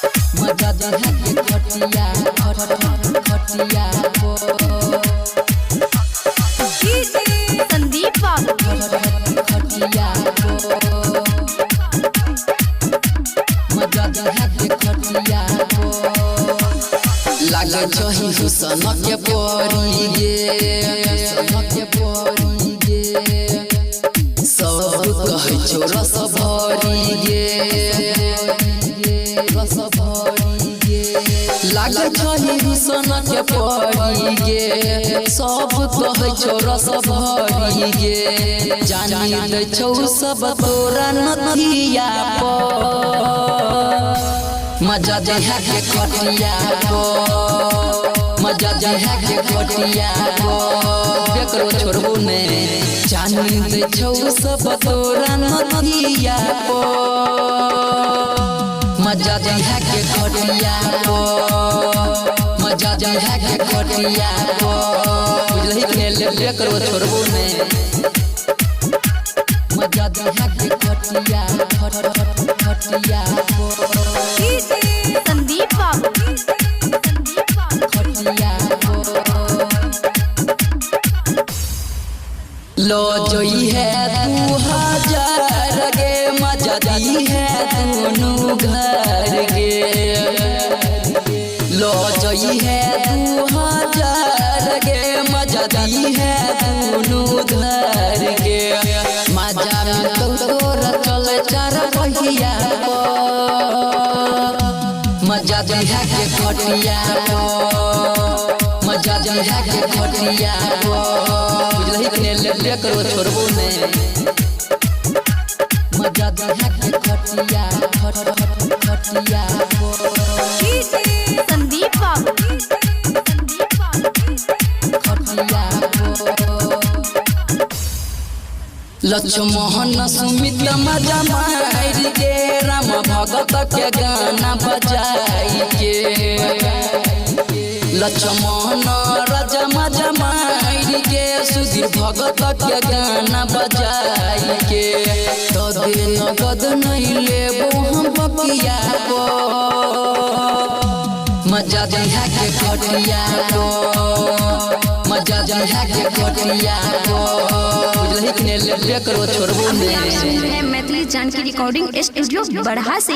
मजा दिहा के खटिया खटिया को संदीप बाबू खटिया को मजा दिहा के खटिया को लागे छही हुसन के परी गे सब कहे छो रस भरी गे लागे छही हुसन के परी गे सब कहे छो रस भरी गे जानी दै छौ सब तोरा नथिया पर मजा दिहा के खटिया को मजा दिहा के खटिया को बेकरो छोड़बो ने जानी दै छौ सब तोरा नथिया को मजा दिहा के खटिया को मजा दिहा के खटिया को बुझलही खेल बेकरो छोड़बो ने मजा दिहा के खटिया खटिया को संदीप बाबू खटिया को लो जोई है 2000 गे मजा दी है दोनों घर गे लो जोई है 2000 गे मजा दी है दोनों घर गे मजा में तोरा चले चार पहिया को मजा दिहा के खटिया को मजा दिहा के खटिया को बुझलही ने ले करो छोड़बो ने मजा दिहा के खटिया खटिया को संदीप बाबू खटिया को लक्ष्मण सुमित मजा मार के राम भगत के गाना बजाई के लक्ष्मण राजा मजा मार के सुधीर भगत के गाना बजाई के तो दे नगद नहीं लेबो हम बकिया को मजा दिहा के खटिया को मजा दिहा के खटिया को बुझलही ने ले करो छोड़बो ने मैथिली जानकी रिकॉर्डिंग स्टूडियो बढ़ा से।